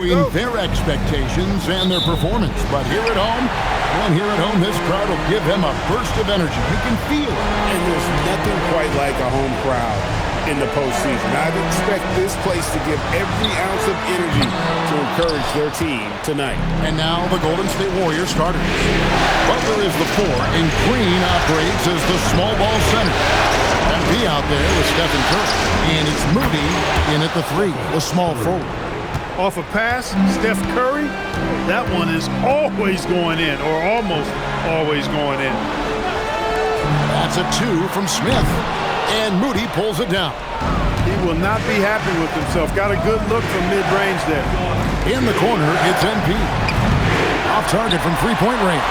Their expectations and their performance. But here at home, this crowd will give him a burst of energy. You can feel it. And there's nothing quite like a home crowd in the postseason. I'd expect this place to give every ounce of energy to encourage their team tonight. And now the Golden State Warriors starters. Butler is the 4, and Green operates as the small ball center. MP out there with Stephen Curry. And it's Moody in at the 3, the small forward. Off a pass, Steph Curry, that one is always going in, or almost always going in. That's a 2 from Smith, and Moody pulls it down. He will not be happy with himself. Got a good look from mid-range there. In the corner, it's MP. Off target from three-point range.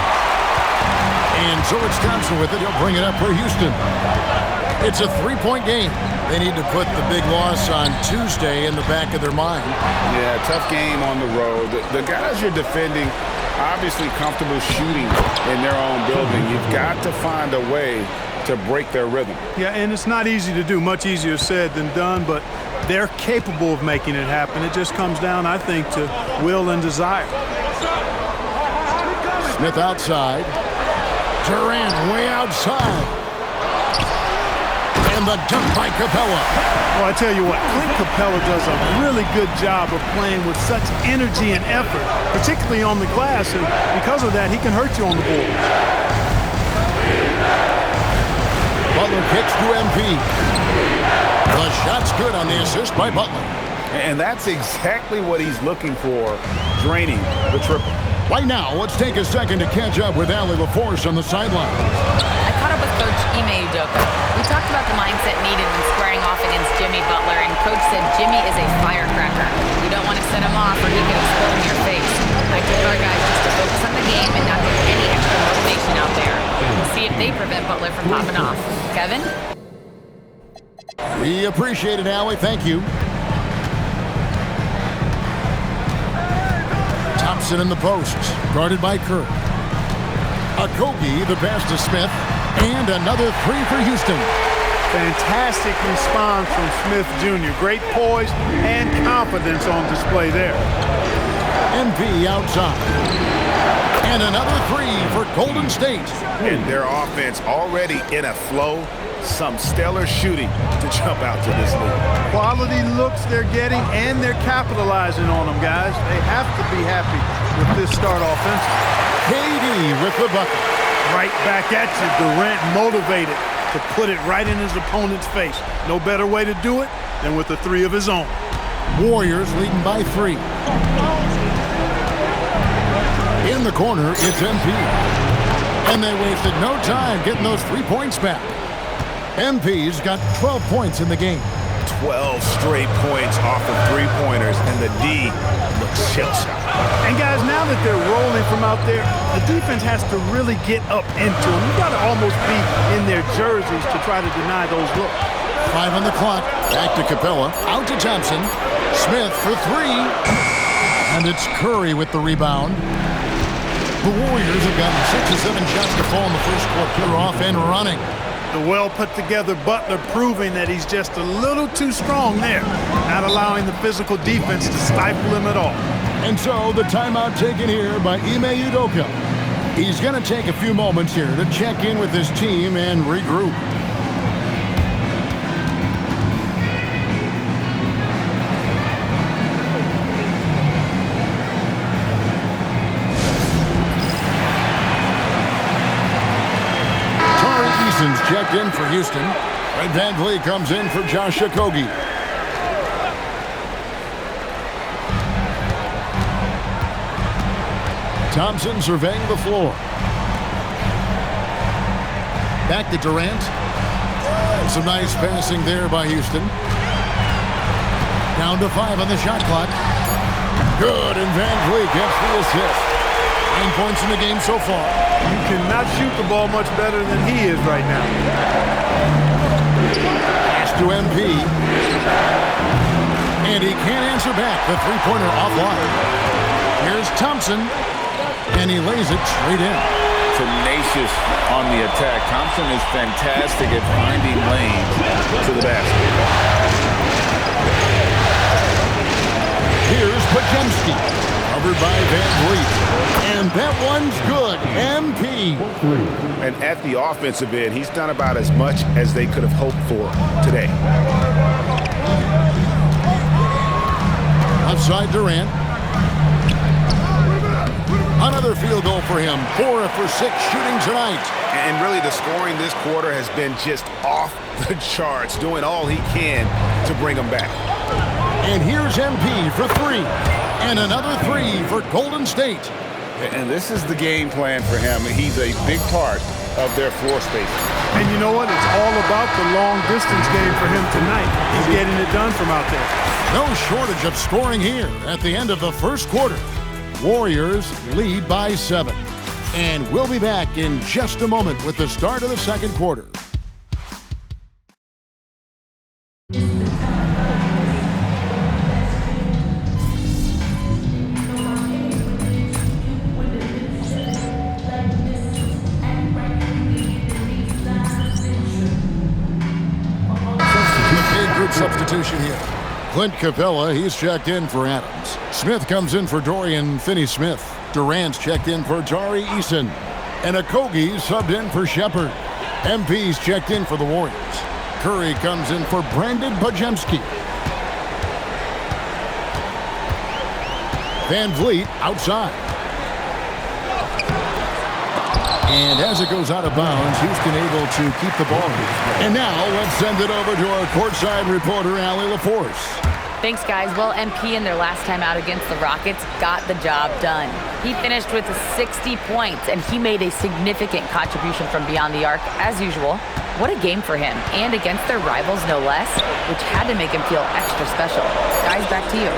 And so it's Thompson with it. He'll bring it up for Houston. It's a 3-point game. They need to put the big loss on Tuesday in the back of their mind. Yeah, tough game on the road. The guys you're defending, obviously comfortable shooting in their own building. You've got to find a way to break their rhythm. Yeah, and it's not easy to do. Much easier said than done, but they're capable of making it happen. It just comes down, I think, to will and desire. Smith outside. Durant way outside. And the dunk by Capella. Well, I tell you what, Clint Capella does a really good job of playing with such energy and effort, particularly on the glass, and because of that, he can hurt you on the board. Butler kicks to MP. The shot's good on the assist by Butler. And that's exactly what he's looking for, draining the triple. Right now, let's take a second to catch up with Allie LaForce on the sideline. I caught up with Coach Ime Udoka. We talked about the mindset needed when squaring off against Jimmy Butler, and Coach said Jimmy is a firecracker. You don't want to set him off or he can explode in your face. I told our guys just to focus on the game and not get any extra motivation out there. We'll see if they prevent Butler from popping off. Kevin? We appreciate it, Allie. Thank you. Thompson in the post, guarded by Kirk. Okogie, the pass to Smith, and another 3 for Houston. Fantastic response from Smith Jr. Great poise and confidence on display there. MP outside. And another 3 for Golden State. And their offense already in a flow. Some stellar shooting to jump out to this league. Quality looks they're getting, and they're capitalizing on them, guys. They have to be happy with this start offensively. KD with the bucket. Right back at you. Durant motivated to put it right in his opponent's face. No better way to do it than with a 3 of his own. Warriors leading by 3. In the corner, it's MP. And they wasted no time getting those 3 points back. MP's got 12 points in the game. 12 straight points off of 3-pointers, and the D looks shell-shocked. And guys, now that they're rolling from out there, the defense has to really get up into them. You've got to almost be in their jerseys to try to deny those looks. 5 on the clock. Back to Capella. Out to Thompson. Smith for 3. And it's Curry with the rebound. The Warriors have gotten 6 or 7 shots to fall in the first quarter. They're off and running. The well-put-together Butler proving that he's just a little too strong there, not allowing the physical defense to stifle him at all. And so the timeout taken here by Ime Udoka. He's going to take a few moments here to check in with his team and regroup. Checked in for Houston. Fred VanVleet comes in for Josh Okogie. Thompson surveying the floor. Back to Durant. Some nice passing there by Houston. Down to 5 on the shot clock. Good, and VanVleet gets the assist. 9 points in the game so far. You cannot shoot the ball much better than he is right now. Pass to MP. And he can't answer back. The 3-pointer offline. Here's Thompson. And he lays it straight in. Tenacious on the attack. Thompson is fantastic at finding lanes to the basket. Here's Pajemski, covered by Van Vliet. And that one's good. MP. And at the offensive end, he's done about as much as they could have hoped for today. Outside Durant. Another field goal for him. 4 for 6 shooting tonight. And really the scoring this quarter has been just off the charts, doing all he can to bring them back. And here's MP for 3. And another 3 for Golden State. And this is the game plan for him. He's a big part of their floor space. And you know what? It's all about the long distance game for him tonight. He's getting it done from out there. No shortage of scoring here at the end of the first quarter. Warriors lead by 7. And we'll be back in just a moment with the start of the second quarter. Substitution here. Clint Capella, he's checked in for Adams. Smith comes in for Dorian Finney-Smith. Durant's checked in for Tari Eason. And Okogie subbed in for Shepard. MP's checked in for the Warriors. Curry comes in for Brandon Pajemski. Van Vliet outside. And as it goes out of bounds, Houston able to keep the ball. And now let's send it over to our courtside reporter, Allie LaForce. Thanks, guys. Well, MP in their last time out against the Rockets got the job done. He finished with 60 points, and he made a significant contribution from beyond the arc, as usual. What a game for him, and against their rivals, no less, which had to make him feel extra special. Guys, back to you.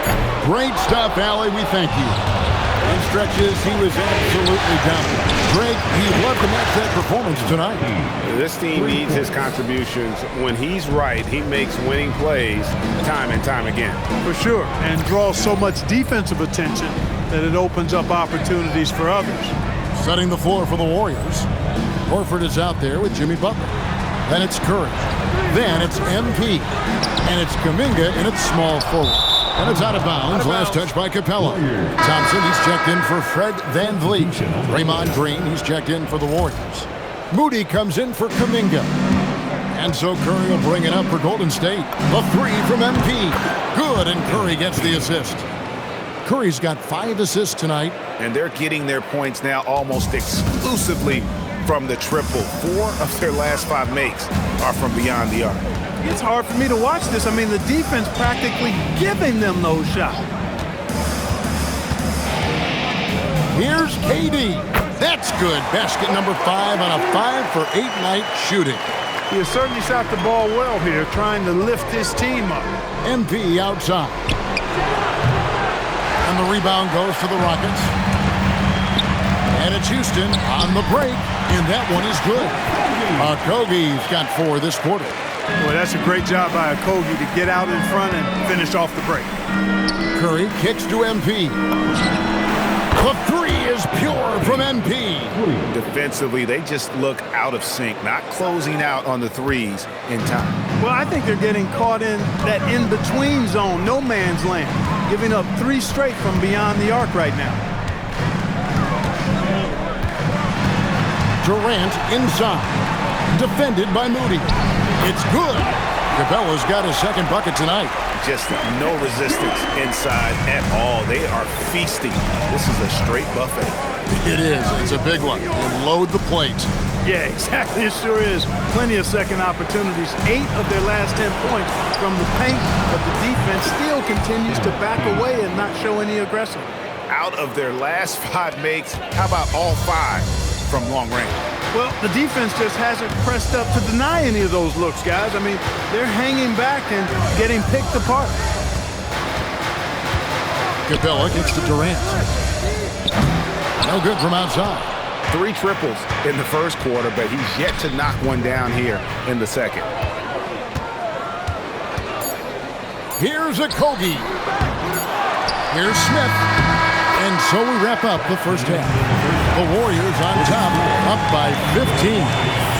Great stuff, Allie. We thank you. In stretches, he was absolutely dominant. Greg, he loved to match that performance tonight. This team needs his contributions. When he's right, he makes winning plays time and time again. For sure, and draws so much defensive attention that it opens up opportunities for others. Setting the floor for the Warriors. Horford is out there with Jimmy Butler. Then it's Curry. Then it's MP. And it's Kuminga in its small forward. And it's out of bounds. Last touch by Capella. Thompson, he's checked in for Fred Van Vliet. Draymond Green, he's checked in for the Warriors. Moody comes in for Kuminga. And so Curry will bring it up for Golden State. The 3 from MP. Good, and Curry gets the assist. Curry's got 5 assists tonight. And they're getting their points now almost exclusively from the triple. 4 of their last 5 makes are from beyond the arc. It's hard for me to watch this. I mean, the defense practically giving them those shots. Here's KD. That's good. Basket number 5 on a 5 for 8 night shooting. He has certainly shot the ball well here, trying to lift his team up. MP outside. And the rebound goes to the Rockets. And it's Houston on the break, and that one is good. Okogie's got 4 this quarter. Boy, that's a great job by Okogie to get out in front and finish off the break. Curry kicks to MP. The 3 is pure from MP. Defensively, they just look out of sync, not closing out on the threes in time. Well, I think they're getting caught in that in-between zone, no man's land, giving up 3 straight from beyond the arc right now. Durant inside. Defended by Moody. It's good. Capella's got his second bucket tonight. Just no resistance inside at all. They are feasting. This is a straight buffet. It is. It's a big one. And load the plate. Yeah, exactly. It sure is. Plenty of second opportunities. 8 of their last 10 points from the paint, but the defense still continues to back away and not show any aggression. Out of their last 5 makes, how about all 5 from long range? Well, the defense just hasn't pressed up to deny any of those looks, guys. I mean, they're hanging back and getting picked apart. Capella kicks to Durant. No good from outside. 3 triples in the first quarter, but he's yet to knock one down here in the second. Here's Okogie. Here's Smith. And so we wrap up the first half. The Warriors on top, up by 15.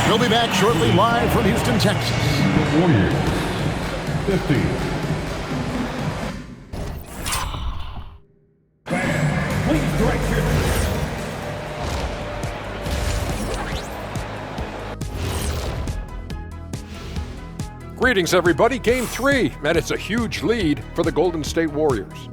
We'll be back shortly live from Houston, Texas. The Warriors, 15. Greetings, everybody. Game 3, and it's a huge lead for the Golden State Warriors.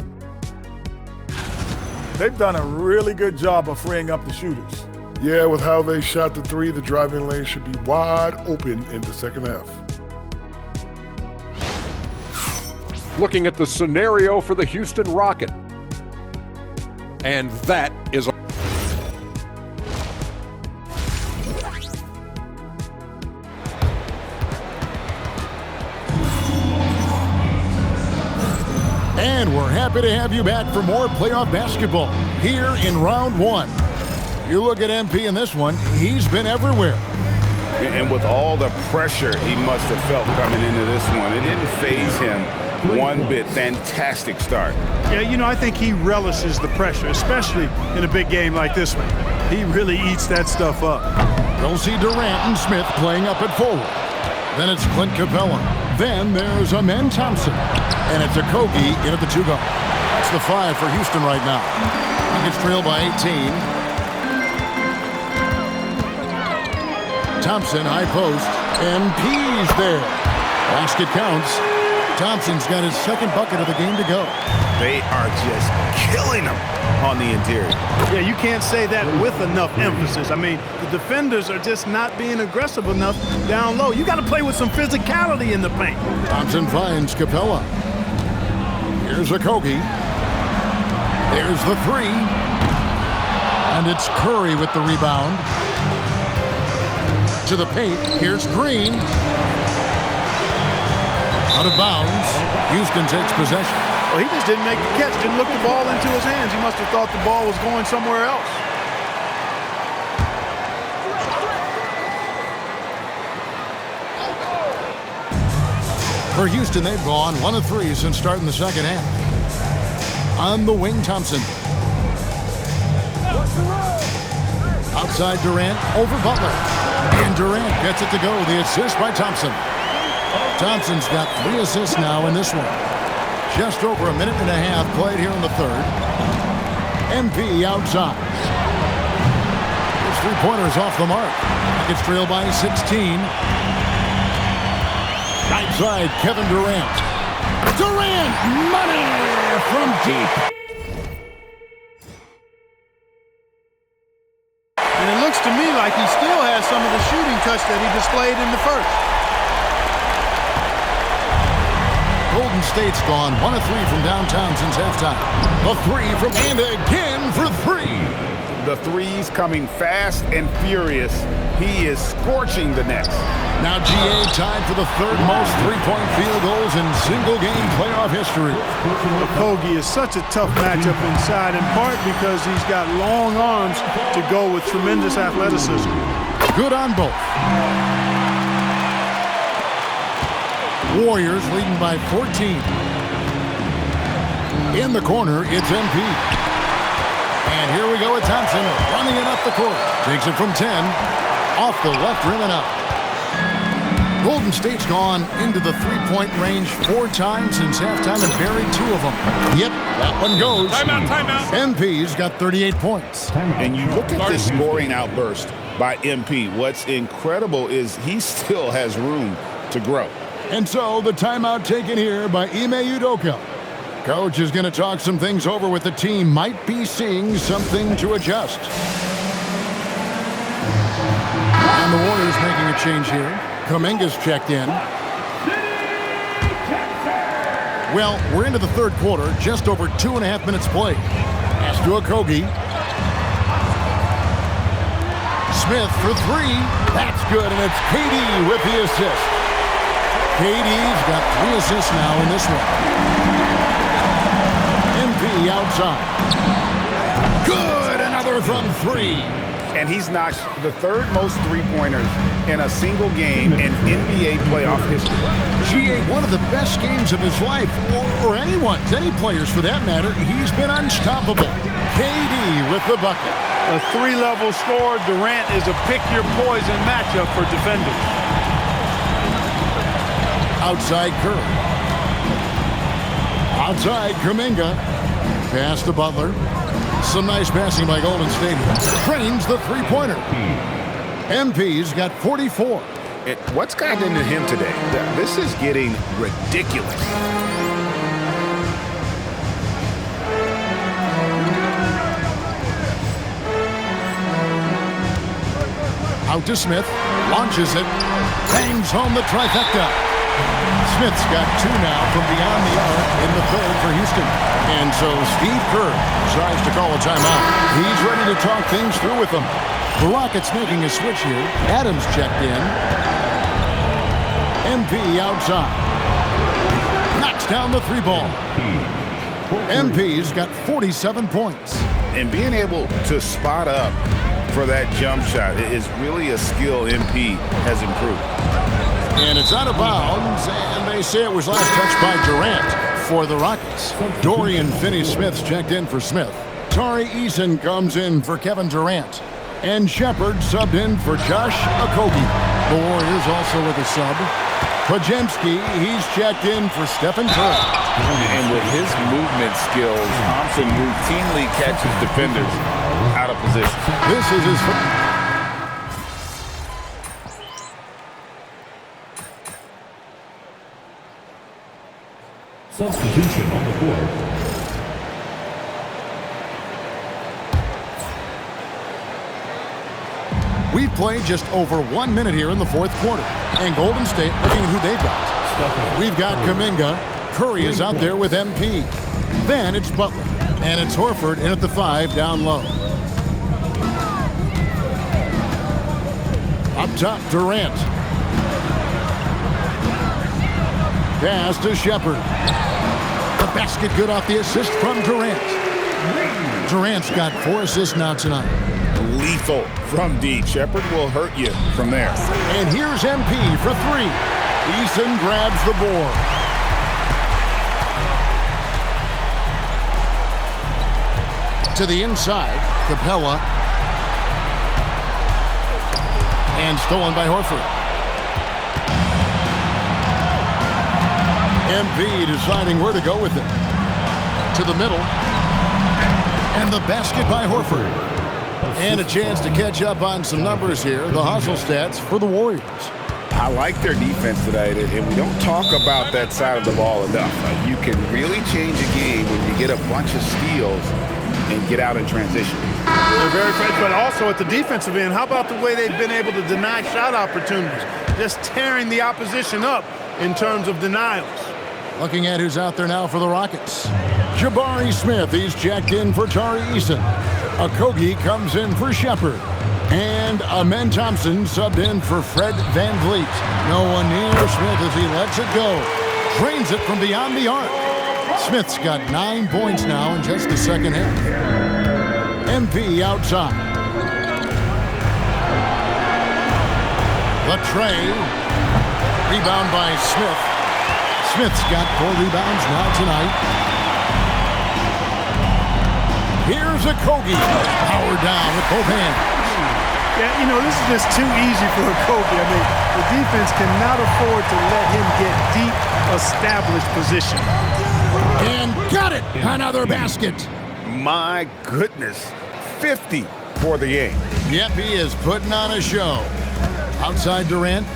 They've done a really good job of freeing up the shooters. Yeah, with how they shot the three, the driving lane should be wide open in the second half. Looking at the scenario for the Houston Rocket. And that is a And we're happy to have you back for more playoff basketball here in round 1. You look at MP in this one, he's been everywhere. And with all the pressure he must have felt coming into this one, it didn't faze him one bit. Fantastic start. Yeah, you know, I think he relishes the pressure, especially in a big game like this one. He really eats that stuff up. We'll see Durant and Smith playing up at forward. Then it's Clint Capella. Then there's Amen Thompson. And it's a Kogi in at the 2-guard. That's the 5 for Houston right now. Rockets trail by 18. Thompson, high post. MP's there. Basket counts. Thompson's got his second bucket of the game to go. They are just killing them on the interior. Yeah, you can't say that with enough emphasis. I mean, the defenders are just not being aggressive enough down low. You got to play with some physicality in the paint. Thompson finds Capella. Here's a Kogi. There's the 3. And it's Curry with the rebound. To the paint. Here's Green. Out of bounds. Houston takes possession. Well, he just didn't make the catch, didn't look the ball into his hands. He must have thought the ball was going somewhere else. For Houston, they've gone 1 of 3 since starting the second half. On the wing, Thompson. Outside Durant, over Butler. And Durant gets it to go. The assist by Thompson. Thompson's got 3 assists now in this one. Just over a minute and a half played here in the third. MP outside. His 3-pointers off the mark. Rockets trail by 16. Right side, Kevin Durant. Durant, money from deep. And it looks to me like he still has some of the shooting touch that he displayed in the first. Golden State's gone 1 of 3 from downtown since halftime. A 3 from and again for 3. The threes coming fast and furious. He is scorching the nets. Now GA tied for the 3rd most 3-point field goals in single-game playoff history. Kogi is such a tough matchup inside, in part because he's got long arms to go with tremendous athleticism. Good on both. Warriors leading by 14. In the corner, it's MP. And here we go with Thompson running it up the court. Takes it from 10. Off the left rim and out. Golden State's gone into the 3-point range 4 times since halftime and buried 2 of them. Yep, that one goes. timeout. MP's got 38 points. And you look at this scoring outburst by MP. What's incredible is he still has room to grow. And so the timeout taken here by Ime Udoka. Coach is going to talk some things over with the team. Might be seeing something to adjust. And the Warriors making a change here. Kuminga's checked in. Well, we're into the 3rd quarter. Just over 2.5 minutes played. Pass to Kogi. Smith for 3. That's good, and it's KD with the assist. KD's got 3 assists now in this one. MP outside. Good, another from 3. And he's knocked the 3rd most 3-pointers in a single game in NBA playoff history. GA, one of the best games of his life, or anyone's, any players for that matter. He's been unstoppable. KD with the bucket. A 3-level scorer, Durant is a pick-your-poison matchup for defenders. Outside Curry. Outside Kuminga. Pass to Butler. Some nice passing by Golden State. Drains the three-pointer. MP's got 44. What's gotten into him today? This is getting ridiculous. Out to Smith, launches it, bangs home the trifecta. Smith's got 2 now from beyond the arc in the third for Houston. And so Steve Kerr tries to call a timeout. He's ready to talk things through with them. The Rockets making a switch here. Adams checked in. MP outside. Knocks down the 3-ball. MP's got 47 points. And being able to spot up for that jump shot is really a skill MP has improved. And it's out of bounds, and they say it was last touched by Durant for the Rockets. Dorian Finney-Smith's checked in for Smith. Tari Eason comes in for Kevin Durant. And Shepard subbed in for Josh Okogie. The Warriors also with a sub. Podziemski, he's checked in for Stephen Curry. And with his movement skills, Thompson routinely catches defenders out of position. This is his first. Substitution on the board. We've played just over 1 minute here in the fourth quarter. And Golden State looking at who they've got. We've got Kuminga. Curry is out there with MP. Then it's Butler. And it's Horford in at the 5 down low. Up top, Durant. Pass to Shepard. The basket good off the assist from Durant. Durant's got 4 assists now tonight. Lethal from D. Shepard will hurt you from there. And here's MP for 3. Eason grabs the board. To the inside, Capella. And stolen by Horford. MP deciding where to go with it. To the middle. And the basket by Horford. And a chance to catch up on some numbers here. The hustle stats for the Warriors. I like their defense tonight, and we don't talk about that side of the ball enough. You can really change a game when you get a bunch of steals and get out in transition. They're very great, but also at the defensive end, how about the way they've been able to deny shot opportunities? Just tearing the opposition up in terms of denials. Looking at who's out there now for the Rockets. Jabari Smith, he's checked in for Tari Eason. Okogie comes in for Shepard. And Amen Thompson subbed in for Fred VanVleet. No one near Smith as he lets it go. Drains it from beyond the arc. Smith's got 9 points now in just the second half. MP outside. The tray. Rebound by Smith. Smith's got 4 rebounds now tonight. Here's Okogie. Power down with both hands. Yeah, you know, this is just too easy for Okogie. I mean, the defense cannot afford to let him get deep, established position. And got it! Another basket. My goodness. 50 for the game. Yep, he is putting on a show. Outside Durant.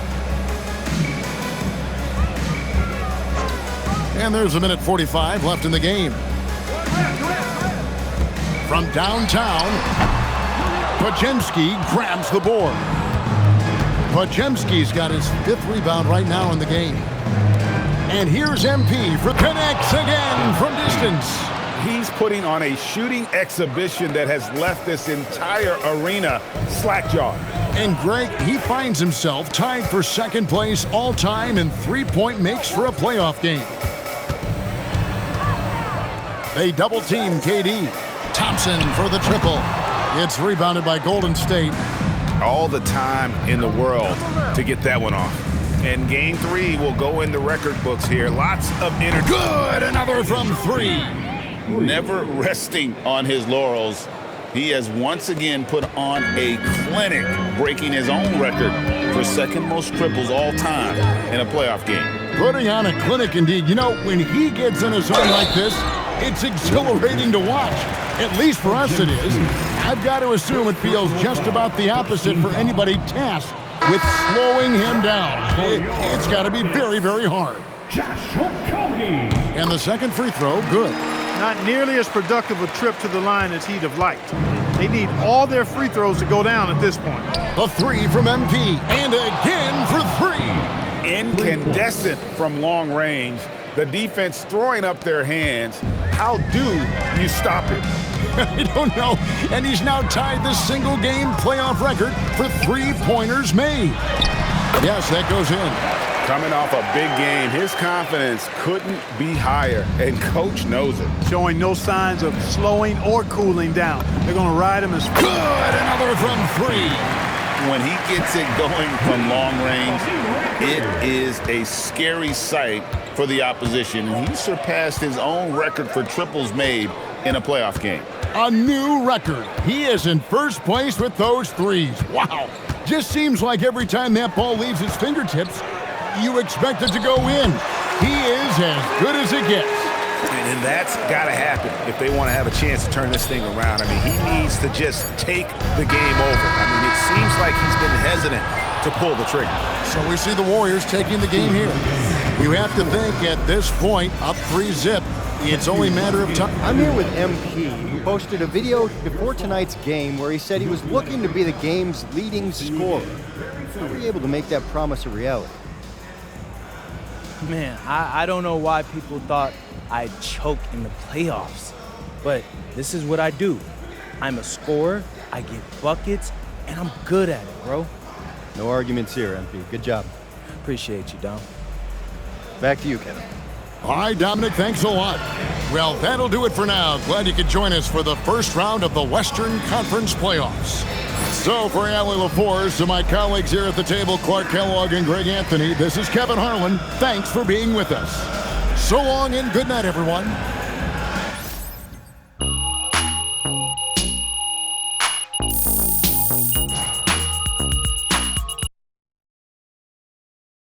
And there's 1:45 left in the game. From downtown, Podziemski grabs the board. Podziemski's got his 5th rebound right now in the game. And here's MP for connects again from distance. He's putting on a shooting exhibition that has left this entire arena slack-jawed. And Greg, he finds himself tied for 2nd place all-time in 3-point makes for a playoff game. They double-team KD. Thompson for the triple. It's rebounded by Golden State. All the time in the world to get that one off. And game 3 will go in the record books here. Lots of energy. Good, another from 3. Never resting on his laurels. He has once again put on a clinic, breaking his own record for 2nd most triples all time in a playoff game. Putting on a clinic indeed. You know, when he gets in a zone like this, It's exhilarating to watch. At least for us it is. I've got to assume it feels just about the opposite for anybody tasked with slowing him down. It's got to be very, very hard. And the second free throw, good. Not nearly as productive a trip to the line as he'd have liked. They need all their free throws to go down at this point. The three from MP, and again for three. Incandescent from long range. The defense throwing up their hands. How do you stop it? I don't know. And he's now tied the single-game playoff record for three-pointers made. Yes, that goes in. Coming off a big game, his confidence couldn't be higher, and coach knows it. Showing no signs of slowing or cooling down. They're going to ride him as good. Another from three. When he gets it going from long range, it is a scary sight for the opposition. And he surpassed his own record for triples made in a playoff game. A new record. He is in first place with those threes. Wow. Just seems like every time that ball leaves his fingertips, you expect it to go in. He is as good as it gets. And that's got to happen if they want to have a chance to turn this thing around. I mean, he needs to just take the game over. I mean, it seems like he's been hesitant to pull the trigger. So we see the Warriors taking the game here. You have to think at this point, up 3-zip, it's only a matter of time. I'm here with MP, who posted a video before tonight's game where he said he was looking to be the game's leading scorer. How were you able to make that promise a reality? Man, I don't know why people thought I'd choke in the playoffs, but this is what I do. I'm a scorer, I get buckets, and I'm good at it, bro. No arguments here, MP. Good job. Appreciate you, Dom. Back to you, Kevin. All right, Dominic, thanks a lot. Well, that'll do it for now. Glad you could join us for the first round of the Western Conference playoffs. So for Allie LaForce and my colleagues here at the table, Clark Kellogg and Greg Anthony, this is Kevin Harlan. Thanks for being with us. So long and good night, everyone.